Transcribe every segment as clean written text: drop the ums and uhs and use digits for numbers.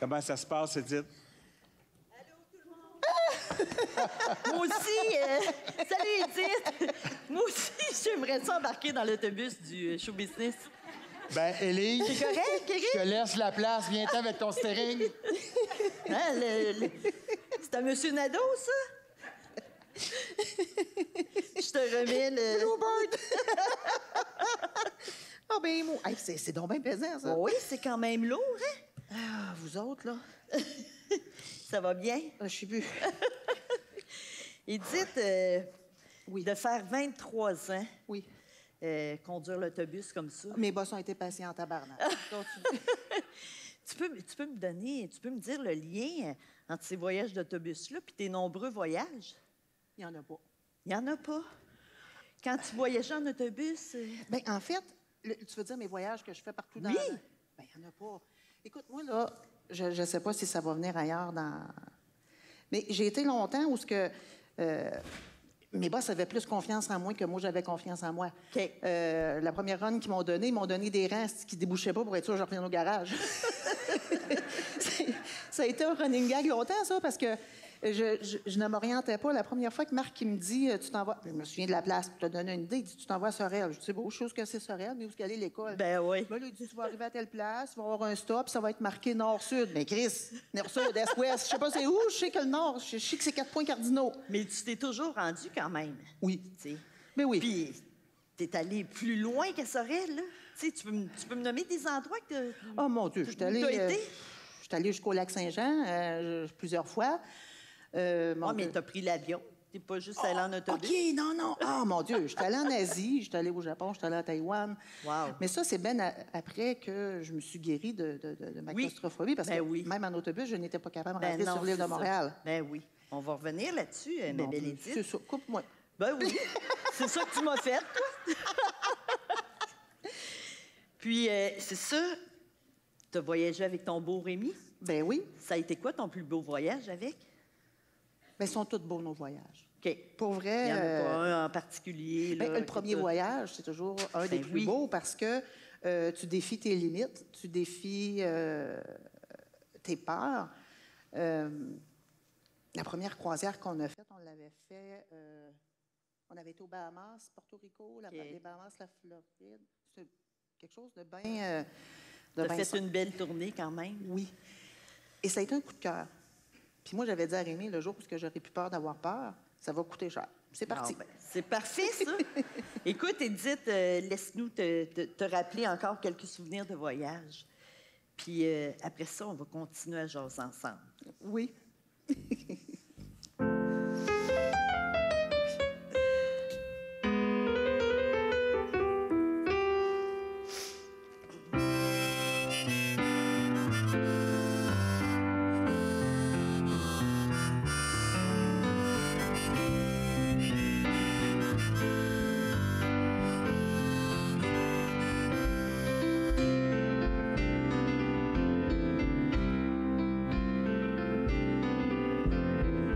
Comment ça se passe, Edith? Moi aussi, salut Edith! Moi aussi, j'aimerais ça embarquer dans l'autobus du show business. Ben, Élise, C'est correct, Eric? je te laisse la place. Viens-t'en avec ton steering. Hein, c'est à M. Nadeau, ça? Je te remets le... Bluebird! Ah, ben, moi. Hey, c'est donc bien pesant, ça. Oui, c'est quand même lourd, hein? Ah, vous autres, là. Ça va bien? Je suis plus. Edith, Oui. de faire 23 ans, Oui. conduire l'autobus comme ça. Mes boss ont été patients en tabarnak. Tu peux me dire le lien entre ces voyages d'autobus-là puis tes nombreux voyages? Il n'y en a pas. Il n'y en a pas. Quand tu voyageais en autobus... Bien, en fait, tu veux dire mes voyages que je fais partout dans... Oui. Bien, il n'y en a pas. Écoute, moi, là, je ne sais pas si ça va venir ailleurs dans... Mais j'ai été longtemps où ce que... mes boss avaient plus confiance en moi que moi, j'avais confiance en moi. OK. La première run qu'ils m'ont donné, ils m'ont donné des rangs qui ne débouchaient pas pour être sûr que je revienne au garage. Ça a été un running gag longtemps, ça, parce que je ne m'orientais pas. La première fois que Marc il me dit tu t'en vas... Je me souviens de la place pour te donner une idée. Il dit tu t'en vas à Sorel. Je dis c'est beau, chose que c'est Sorel, mais où est-ce qu'elle est l'école? Ben oui. Ben là, il dit tu vas arriver à telle place, tu vas avoir un stop, ça va être marqué nord-sud. Mais Chris, nord-sud, est-ouest, je sais pas c'est où, je sais que le nord, je sais que c'est 4 points cardinaux. Mais tu t'es toujours rendu quand même. Oui. Tu sais. Mais oui. Puis t'es allé plus loin qu'à Sorel, là. Tu sais, tu peux me nommer des endroits que Oh mon Dieu, je suis allée... T'as été? Je suis allée jusqu'au lac Saint-Jean plusieurs fois. mais t'as pris l'avion. T'es pas juste allé en autobus. OK, non. Ah, mon Dieu, je suis allée en Asie, je suis allée au Japon, je suis allée à Taïwan. Wow. Mais ça, c'est bien après que je me suis guérie de ma Oui. claustrophobie, parce Ben que oui. même en autobus, je n'étais pas capable de Ben rentrer non, sur l'île c'est de Montréal. ça. Ben oui. On va revenir là-dessus, ma Bon, belle c'est Edith. ça, coupe-moi. Ben oui. C'est ça que tu m'as fait, toi. Puis, c'est ça. T'as voyagé avec ton beau Rémi. Ben oui. Ça a été quoi ton plus beau voyage avec? Ben, ils sont tous beaux, nos voyages. OK. Pour vrai... Il n'y en a pas un en particulier. Ben, Là, le premier voyage, c'est toujours un des plus oui. beaux parce que tu défies tes limites, tu défies tes peurs. La première croisière qu'on a faite, on l'avait fait... on avait été aux Bahamas, Porto Rico, les Bahamas, la Floride. C'est quelque chose de bien... T'as fait une belle tournée quand même. Oui. Et ça a été un coup de cœur. Puis moi, j'avais dit à Rémi, le jour où j'aurais plus peur d'avoir peur, ça va coûter cher. C'est parti. Ah, ben, c'est parfait, ça. Écoute, Edith, laisse-nous te rappeler encore quelques souvenirs de voyage. Puis après ça, on va continuer à jaser ensemble. Oui.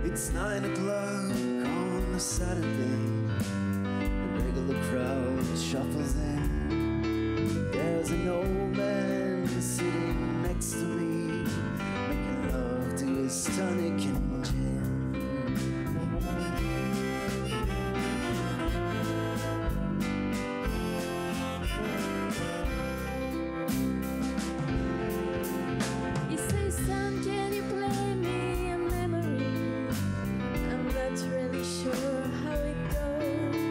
It's 9 o'clock on a Saturday. The regular crowd shuffles in. There's an old man sitting next to me, making love to his tonic and gin. You say, son, can you play me a memory? I'm not really sure how it goes.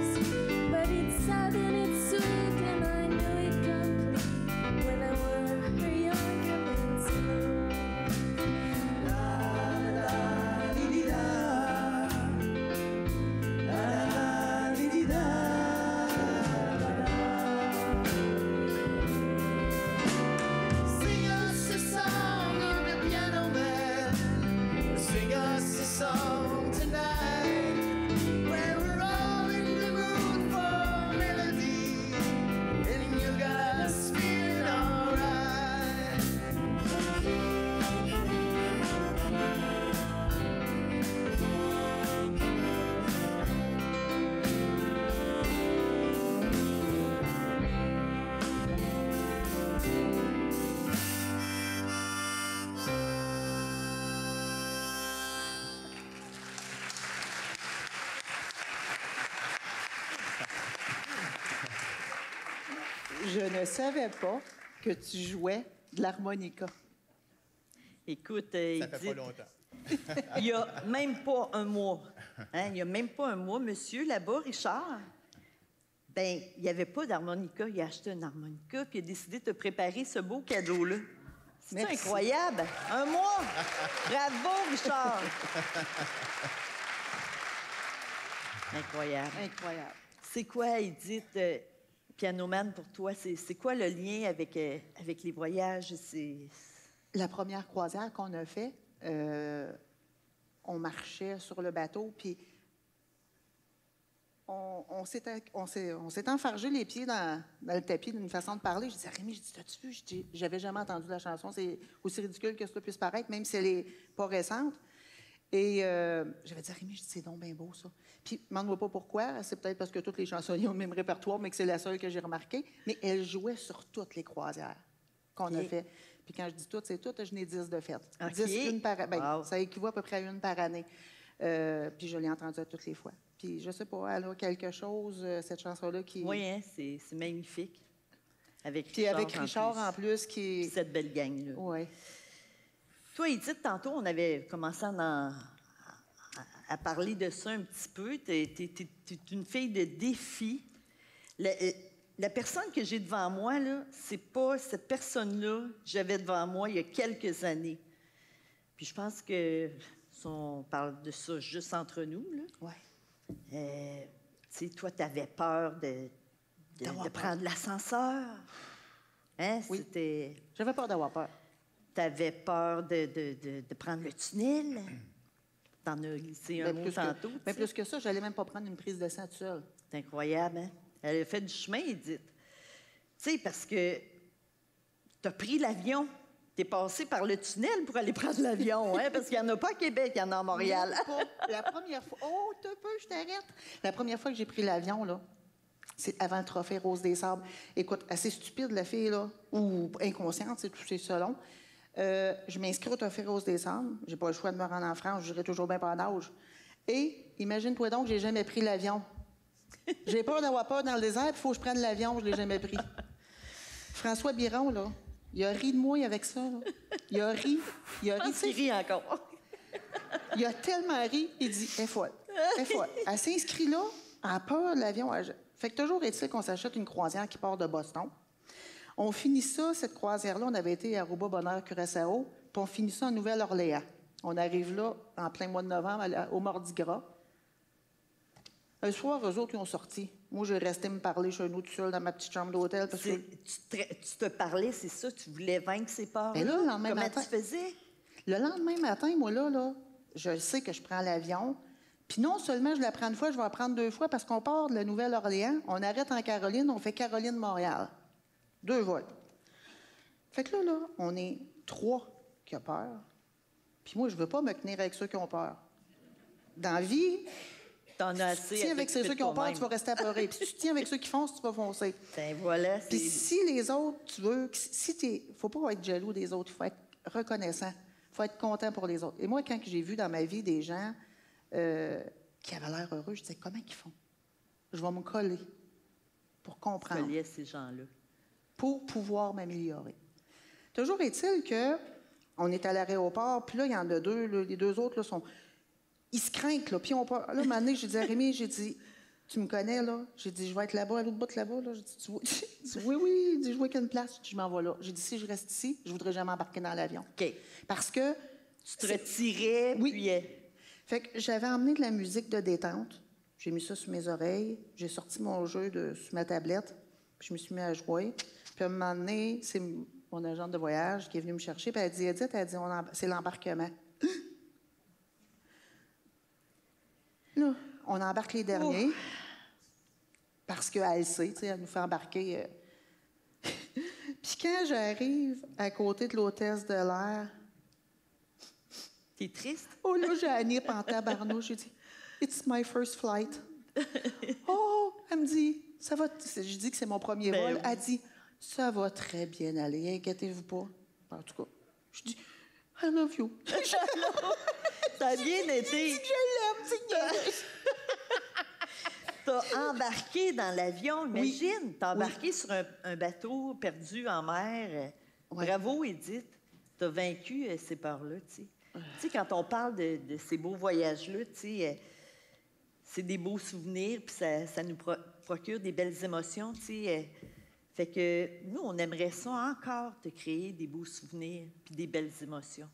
ne savais pas que tu jouais de l'harmonica. Écoute, Ça fait pas Edith, longtemps. il n'y a même pas un mois. Hein, il n'y a même pas un mois, monsieur, là-bas, Richard, ben, il n'y avait pas d'harmonica. Il a acheté un harmonica, puis il a décidé de te préparer ce beau cadeau-là. C'est Merci. incroyable. Un mois. Bravo, Richard. Incroyable. Incroyable. C'est quoi, Edith, pianoman pour toi? C'est quoi le lien avec, avec les voyages? La première croisière qu'on a fait, on marchait sur le bateau, puis on s'est enfargé les pieds dans le tapis d'une façon de parler. Je disais, Rémi, t'as-tu vu? J'avais jamais entendu la chanson. C'est aussi ridicule que ça puisse paraître, même si elle n'est pas récente. Et j'avais dit à Rémi, c'est donc bien beau, ça. Puis, demande-moi pas pourquoi. C'est peut-être parce que toutes les chansonniers ont le même répertoire, mais que c'est la seule que j'ai remarquée. Mais elle jouait sur toutes les croisières qu'on a fait. Puis quand je dis toutes, c'est toutes, je n'ai 10 de faites. OK. 10, une par Wow. ça équivaut à peu près à une par année. Puis je l'ai entendue à toutes les fois. Puis je sais pas, elle a quelque chose, cette chanson-là, qui... Oui, hein, c'est magnifique. Avec Puis avec Richard, en plus, qui... Puis cette belle gang-là. Oui. Toi, Edith, tantôt, on avait commencé à parler de ça un petit peu. T'es une fille de défi. La personne que j'ai devant moi, là, c'est pas cette personne-là que j'avais devant moi il y a quelques années. Puis je pense que si on parle de ça juste entre nous, là. Oui. Tu sais, toi, tu avais peur de prendre l'ascenseur. Hein? Oui. C'était... J'avais peur d'avoir peur. Tu avais peur de prendre le tunnel. T'en as glissé un mot tantôt. Mais plus que ça, j'allais même pas prendre une prise de sang toute seule. C'est incroyable, hein? Elle a fait du chemin, Edith. Tu sais, parce que tu as pris l'avion. Tu es passé par le tunnel pour aller prendre l'avion, hein? Parce qu'il n'y en a pas à Québec, il y en a à Montréal. Même pas. La première fois... Oh, t'as peu, je t'arrête. La première fois que j'ai pris l'avion, là, c'est avant le trophée Rose des Sables. Écoute, assez stupide, la fille, là, ou inconsciente, c'est tout, c'est selon. Je m'inscris au trophée Rose des Sables. J'ai pas le choix de me rendre en France. Je dirais toujours bien pas d'âge. Et imagine-toi donc que j'ai jamais pris l'avion. J'ai peur d'avoir peur dans le désert, il faut que je prenne l'avion, je l'ai jamais pris. François Biron, là, il a ri de moi avec ça. Là. Il a ri. Il rit encore. Il a tellement ri, il dit « Elle est folle. Elle est folle. » Elle s'inscrit là, elle a peur de l'avion. Fait que toujours est-il qu'on s'achète une croisière qui part de Boston. On finit ça, cette croisière-là, on avait été à Aruba, Bonheur, Curaçao, puis on finit ça en Nouvelle-Orléans. On arrive là, en plein mois de novembre, au Mardi Gras. Un soir, eux autres, ils ont sorti. Moi, j'ai resté me parler chez nous tout seul dans ma petite chambre d'hôtel. Parce que... Tu te parlais, c'est ça? Tu voulais vaincre ses peurs? Mais là, le lendemain Comment matin... tu faisais? Le lendemain matin, moi, là, je sais que je prends l'avion. Puis non seulement je la prends une fois, je vais la prendre 2 fois parce qu'on part de la Nouvelle-Orléans, on arrête en Caroline, on fait Caroline-Montréal. 2 vols. Fait que là, on est 3 qui ont peur. Puis moi, je veux pas me tenir avec ceux qui ont peur. Dans la vie, T'en as assez. si tu tiens avec ceux qui ont peur, tu vas rester apeuré. Puis si tu tiens avec ceux qui foncent, tu vas foncer. Ben voilà. Puis si les autres, tu veux... faut pas être jaloux des autres, il faut être reconnaissant. Il faut être content pour les autres. Et moi, quand j'ai vu dans ma vie des gens qui avaient l'air heureux, je disais, comment ils font? Je vais me coller pour comprendre. Coller à ces gens-là. Pour pouvoir m'améliorer. Toujours est-il que on est à l'aéroport, puis là, il y en a 2, là, les 2 autres, là, ils se craignent, là, puis on part. Là, un moment donné, j'ai dit à Rémi, j'ai dit, tu me connais, là? J'ai dit, je vais être là-bas, à l'autre bout de là-bas, là. J'ai dit, tu vois? Il dit, oui, il dit, je vois qu'il y a une place, je m'en vais là. J'ai dit, si je reste ici, je voudrais jamais embarquer dans l'avion. OK. Parce que... Tu te retirais, Oui. puis... Fait que j'avais emmené de la musique de détente. J'ai mis ça sur mes oreilles. J'ai sorti mon jeu sur ma tablette. Puis je me suis mis à jouer. Puis à un moment donné, c'est mon agente de voyage qui est venue me chercher. Puis elle dit, Edith, c'est l'embarquement. Là, on embarque les derniers. Parce qu'elle sait, tu sais, elle nous fait embarquer. Puis quand j'arrive à côté de l'hôtesse de l'air... T'es triste? Oh là, j'ai Annie en tabarnouche. J'ai dit, it's my first flight. Oh, elle me dit, ça va. Je dis que c'est mon premier Ben vol. oui. Elle dit, ça va très bien aller, inquiétez-vous pas. En tout cas, je dis, I love you. Ça a bien été. Je l'aime, c'est niaise. t'as embarqué dans l'avion, imagine. T'as embarqué sur un bateau perdu en mer. Ouais. Bravo, Édith. T'as vaincu ces peurs-là, tu sais. Tu sais, quand on parle de ces beaux voyages-là, tu sais, c'est des beaux souvenirs, puis ça nous procure des belles émotions, tu sais. Fait que nous, on aimerait ça encore te créer des beaux souvenirs puis des belles émotions.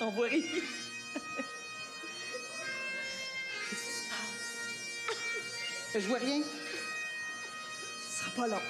On voit rien. Je vois rien. Ce sera pas long.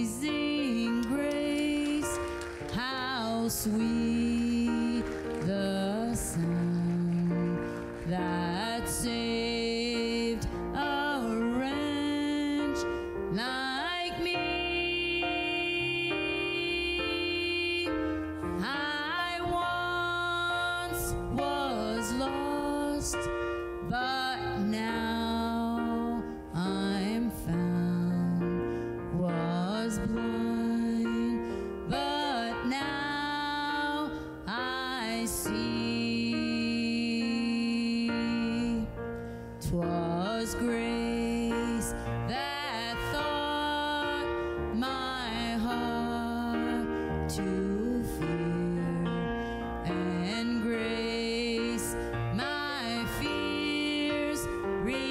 Amazing grace, how sweet the sound that saved a wretch like me. I once was lost, but now I'm found. Was blind, but now I see. 'Twas grace that taught my heart to fear, and grace my fears relieved.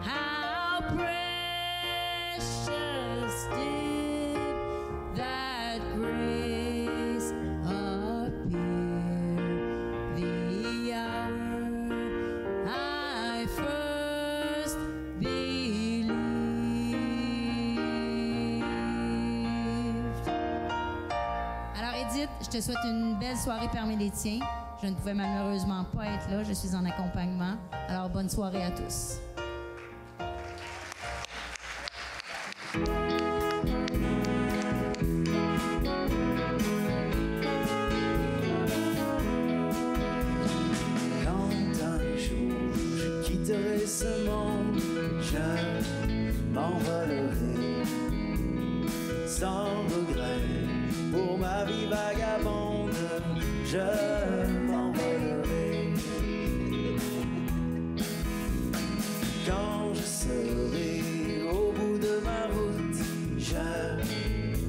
How precious did that grace appear the hour I first believed. Alors Edith, je te souhaite une belle soirée parmi les tiens. Je ne pouvais malheureusement pas être là, je suis en accompagnement. Alors bonne soirée à tous. Quand un jour je quitterai ce monde, je m'envolerai sans regret pour ma vie vagabonde. Je m'envolerai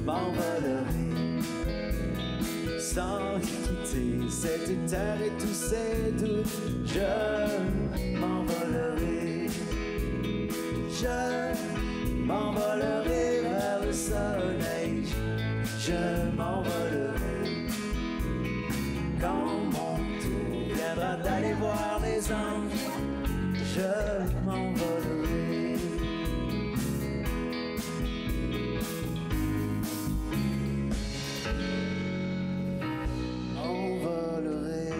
m'envolerai sans quitter cette terre et tous ces doutes. Je m'envolerai, je m'envolerai vers le soleil. Je m'envolerai quand mon tour viendra d'aller voir les anges. Je m'envolerai. M'envolerai.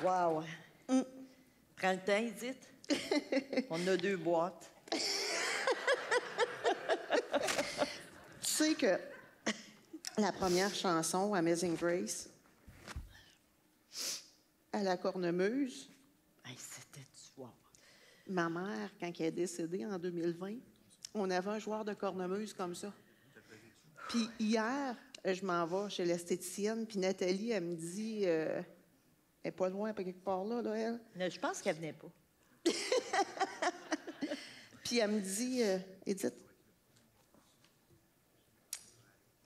Wow! Prends le temps, Edith. On a 2 boîtes. Tu sais que la première chanson, Amazing Grace, à la cornemuse, Hey, c'était du wow. ma mère, quand elle est décédée en 2020, on avait un joueur de cornemuse comme ça. Puis hier, je m'en vais chez l'esthéticienne, puis Nathalie, elle me dit, elle n'est pas loin, pas quelque part là, elle. Non, je pense qu'elle venait pas. Puis elle me dit, Edith,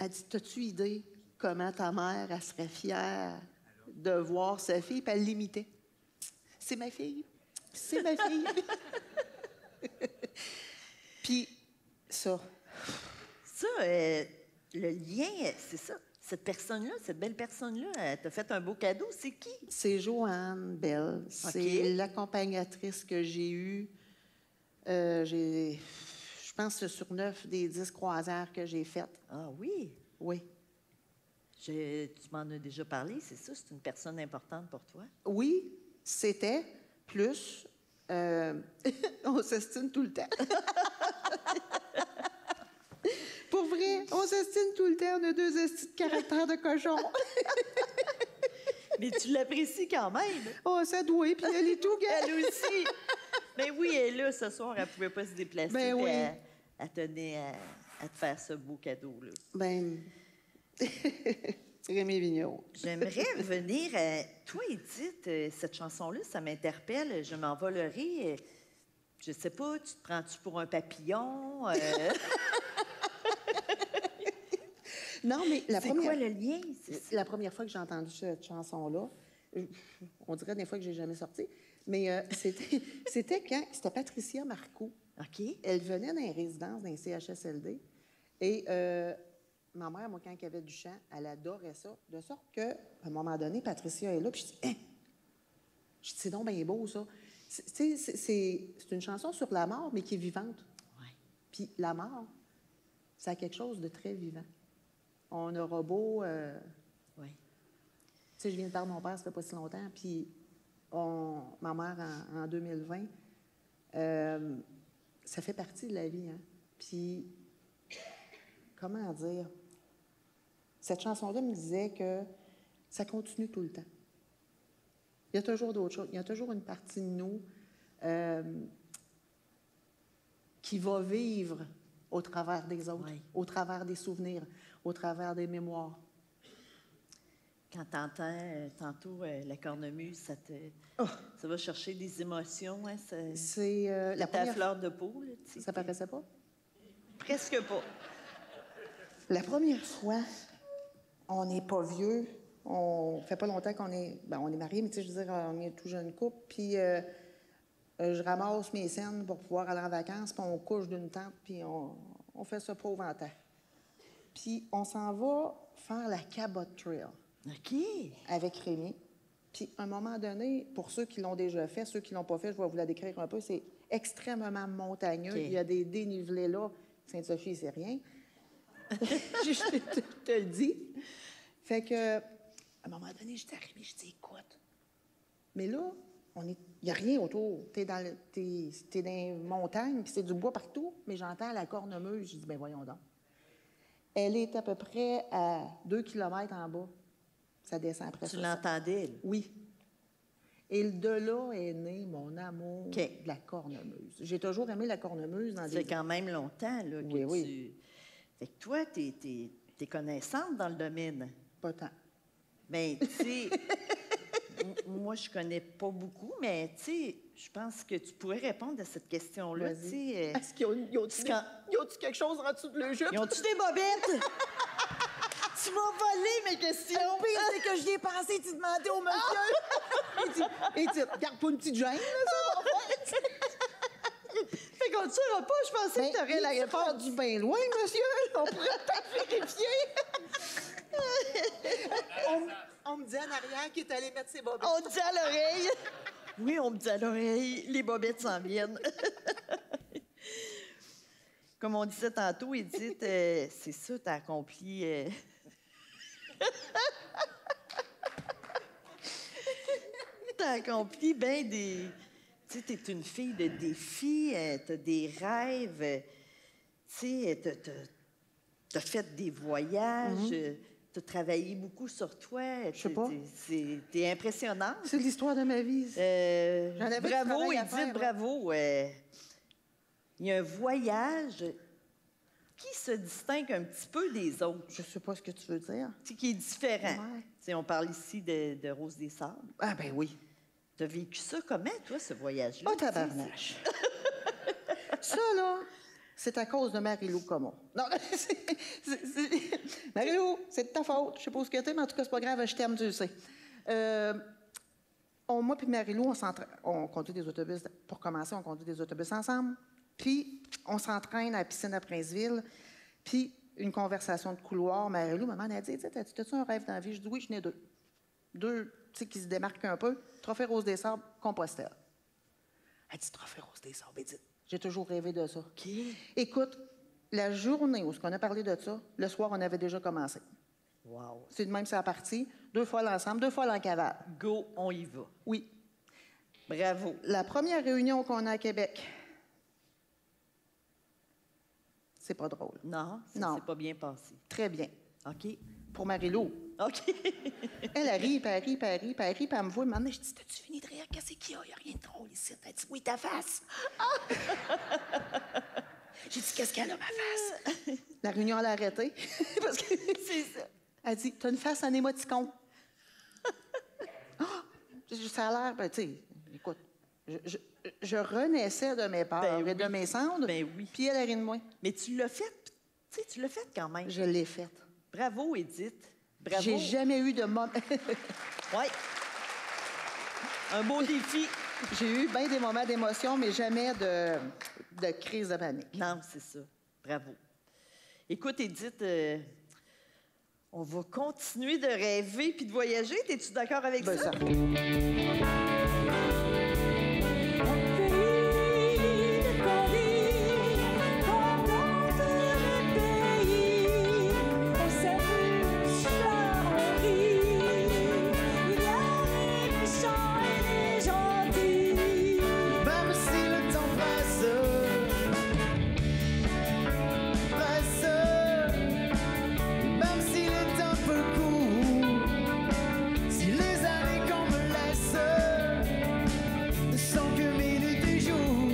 elle dit, t'as-tu idée comment ta mère, elle serait fière de voir sa fille, puis elle l'imitait. C'est ma fille. C'est ma fille. Puis ça, Ça, le lien, c'est ça. Cette personne-là, cette belle personne-là, elle t'a fait un beau cadeau. C'est qui? c'est Joanne Bell. C'est OK. l'accompagnatrice que j'ai eue. Je pense que sur 9 des 10 croisières que j'ai faites. Ah oui. Oui. Tu m'en as déjà parlé, c'est ça? C'est une personne importante pour toi? Oui, c'était plus. On s'estime tout le temps. Pour vrai, on s'estime tout le temps. On a 2 estis de caractère de cochon. Mais tu l'apprécies quand même. Oh, ça doit, puis elle est tout Elle gale. aussi. Ben oui, elle est là ce soir, elle pouvait pas se déplacer. Ben puis oui. Elle tenait à te faire ce beau cadeau-là. Ben, Rémi Vigneault. J'aimerais venir à... Toi, Edith, cette chanson-là, ça m'interpelle. Je m'envolerai. Je sais pas, tu te prends-tu pour un papillon? Non, mais C'est quoi le lien? La première fois que j'ai entendu cette chanson-là, on dirait des fois que j'ai jamais sorti, mais c'était quand... C'était Patricia Marcoux. OK. Elle venait dans les résidences, dans les CHSLD. Et ma mère, moi, quand elle avait du chant, elle adorait ça. De sorte qu'à un moment donné, Patricia est là, puis je dis, hein? Je dis, c'est donc bien beau, ça. C'est une chanson sur la mort, mais qui est vivante. Ouais. Puis la mort, ça a quelque chose de très vivant. On aura beau... Oui. Tu sais, je viens de perdre mon père, ça fait pas si longtemps, puis ma mère, en 2020, ça fait partie de la vie, hein. Puis, comment dire? Cette chanson-là me disait que ça continue tout le temps. Il y a toujours d'autres choses. Il y a toujours une partie de nous qui va vivre au travers des autres, Oui. au travers des souvenirs, au travers des mémoires. Quand tu entends tantôt la cornemuse, ça va chercher des émotions. Hein, C'est la ta première... fleur de peau. Là, tu sais, Ça paraissait pas? Presque pas. La première fois, on n'est pas vieux. On fait pas longtemps qu'on est... Ben, on est mariés, mais tu sais, je veux dire, on est tout jeune couple. Puis je ramasse mes scènes pour pouvoir aller en vacances, puis on couche d'une tente, puis on fait ça pauvre en temps. Puis on s'en va faire la Cabot Trail OK. avec Rémi. Puis à un moment donné, pour ceux qui l'ont déjà fait, ceux qui l'ont pas fait, je vais vous la décrire un peu, c'est extrêmement montagneux. OK. Il y a des dénivelés là. Sainte-Sophie, c'est rien. Je te le dis. Fait que, à un moment donné, j'étais arrivée, je dis, écoute. Mais là, il n'y a rien autour. T'es dans les montagnes, puis c'est du bois partout, mais j'entends la cornemuse. Je dis, ben voyons donc. Elle est à peu près à 2 km en bas. Ça descend après Tu ça. l'entendais, là? Oui. Et de là est né mon amour OK. de la cornemuse. J'ai toujours aimé la cornemuse dans Ça des... fait quand même longtemps là, que Oui, oui. tu... Fait que toi, t'es connaissante dans le domaine. Pas tant. Mais, tu sais, moi, je connais pas beaucoup, mais tu sais, je pense que tu pourrais répondre à cette question-là. Tu sais, Est-ce qu'ils ont-tu quelque chose en dessous de le jeu? ils ont-tu des bobettes? Tu m'as volé mes questions! Le pire, c'est que j'y ai pensé, tu demandais au monsieur. Il dit, garde pas une petite gêne, là, ça va faire. Fait qu'on ne saura pas, je pensais que tu aurais la réponse. Du bien loin, monsieur. On pourrait peut-être vérifier. on me dit en arrière qu'il est allé mettre ses bobettes. On te dit à l'oreille. Oui, on me dit à l'oreille, les bobettes s'en viennent. Comme on disait tantôt, Edith, c'est ça, t'as accompli... T'as accompli bien des... Tu sais, t'es une fille de défis, t'as des rêves, tu sais, t'as fait des voyages, t'as travaillé beaucoup sur toi. Je sais pas. T'es impressionnante. C'est l'histoire de ma vie. J'en avais du Bravo, travail à Edith, faire, bravo. Il y a un voyage qui se distingue un petit peu des autres, Je sais pas ce que tu veux dire. tu sais, qui est différent. Ouais. Tu sais, on parle ici de Rose des Sables. Ah, ben oui. T'as vécu ça comment, toi, ce voyage-là? Oh, tabarnache. Ça, là, c'est à cause de Marie-Lou Comeau. Non, Marie-Lou, c'est de ta faute. Je sais pas où t'es, mais en tout cas, c'est pas grave, je t'aime, tu le sais. Moi puis Marie-Lou, on conduit des autobus. Pour commencer, on conduit des autobus ensemble. Puis, on s'entraîne à la piscine à Princeville. Puis, une conversation de couloir. Marie-Lou, maman, elle a dit, t'as-tu un rêve dans la vie? Je dis, oui, j'en ai deux. Deux, tu sais, qui se démarquent un peu. Trophée Rose des Sables, Compostelle. Elle dit, Trophée Rose des Sables. Elle dit, j'ai toujours rêvé de ça. OK. Écoute, la journée où on a parlé de ça, le soir, on avait déjà commencé. Wow. C'est de même, c'est la partie. 2 fois l'ensemble, 2 fois l'en cavale. Go, on y va. Oui. Bravo. La première réunion qu'on a à Québec, c'est pas drôle. Non, ça Non. s'est pas bien passé. Très bien. OK. Pour Marie-Lou. OK. Elle rit, puis elle rit, puis elle rit, puis elle rit, puis elle me voit. Maman, je dis, t'as-tu fini de rire? Qu'est-ce qu'il y a? Il n'y a rien de drôle ici. Elle dit, oui, ta face. J'ai dit, qu'est-ce qu'elle a, ma face? La réunion, elle a arrêté. Parce que C'est ça. elle dit, t'as une face en émoticône. Ah! Ça a l'air, ben, tu sais, écoute, je renaissais de mes peurs Ben et de oui. mes cendres. Ben oui. Puis elle a ri de moi. Mais tu l'as fait, tu sais, tu l'as fait quand même. Je l'ai faite. Bravo, Edith. Bravo. J'ai jamais eu de moment. Ouais. Un beau défi. J'ai eu bien des moments d'émotion, mais jamais de crise de panique. Non, c'est ça. Bravo. Écoute, Edith, on va continuer de rêver puis de voyager. Es-tu d'accord avec Ben, ça? ça. Même si le temps presse, même s'il est un peu court, si les années qu'on me laisse ne sont que minutes et jours,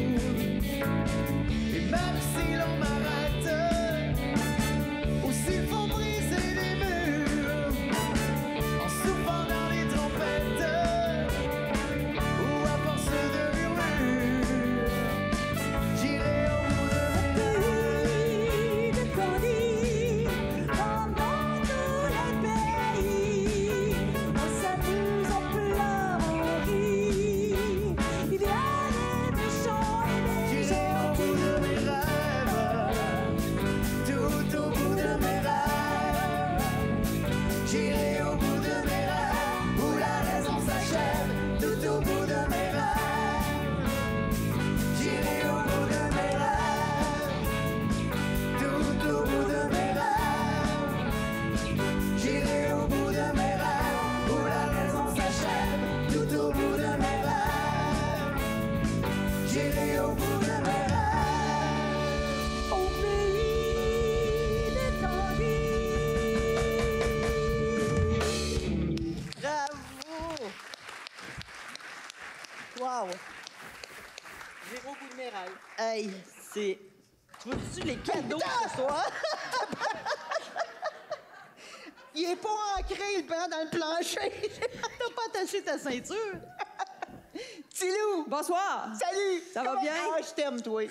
et même si l'on m'arrête, ou s'il faut briser les murs, en soufflant dans les trompettes, ou à force de murmures, j'irai au bout de mon pays. J'irai au bout de mes rêves, tout au bout de mes rêves. J'irai au bout de mes rêves, où la raison s'achève, tout au bout de mes rêves. J'irai au bout de mes rêves, tout au bout de mes rêves. J'irai au bout de mes rêves, où la raison s'achève, tout au bout de mes rêves. J'irai au bout de mes rêves, au pays des candis. Bravo! Wow! J'irai au bout de mes rêves. Hey, c'est... Tu vois-tu les cadeaux ce soir? Il est pas ancré, le banc dans le plancher. T'as pas attaché accrocher ta ceinture. Tilou! Bonsoir. Salut! Ça va Comment- bien? Ah, je t'aime, toi.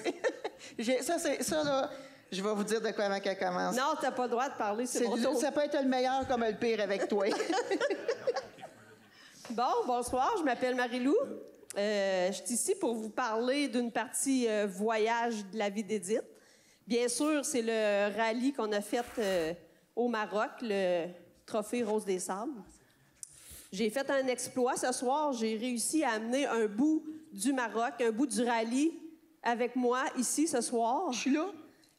Ça, là, je vais vous dire de quoi avant qu'elle commence. Non, t'as pas le droit de parler, c'est mon tour. Ça peut être le meilleur comme le pire avec toi. Bon, bonsoir, je m'appelle Marie-Lou. Je suis ici pour vous parler d'une partie voyage de la vie d'Édith. Bien sûr, c'est le rallye qu'on a fait au Maroc, le Trophée Rose des Sables. J'ai fait un exploit ce soir. J'ai réussi à amener un bout du Maroc, un bout du rallye avec moi ici ce soir. Je suis là?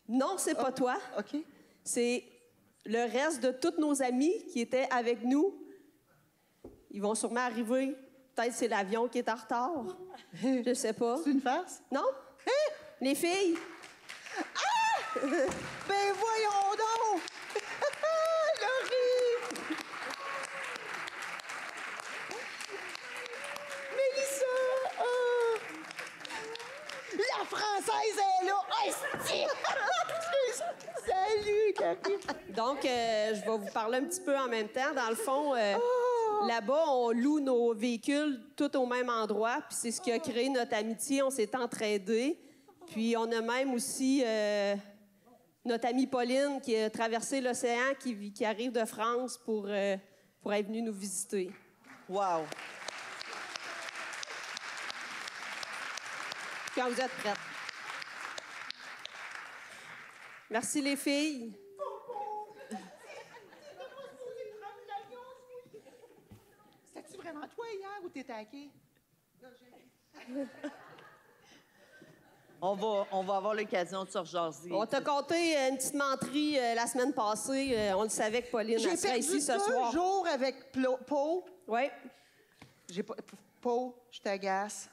Non, c'est pas toi. OK. C'est le reste de tous nos amis qui étaient avec nous. Ils vont sûrement arriver. Peut-être c'est l'avion qui est en retard. Je sais pas. C'est une farce? Non? Les filles? Ben voyons donc! Laurie! Mélissa! Oh! La Française est là! Hostie! Salut, Cathy! Donc, je vais vous parler un petit peu en même temps. Dans le fond, là-bas, on loue nos véhicules tout au même endroit. Puis c'est ce qui a créé notre amitié. On s'est entraidés. Puis on a même aussi notre amie Pauline qui a traversé l'océan, qui arrive de France pour être venue nous visiter. Wow. Quand vous êtes prêtes. Merci les filles. C'était-tu vraiment toi hier ou t'es taqué? On va avoir l'occasion de se rejaser. On t'a compté une petite menterie la semaine passée. On le savait que Pauline J'ai elle serait perdu ici ce 2 soir. jours avec Pau. Oui. J'ai pas... Pau, je t'agace.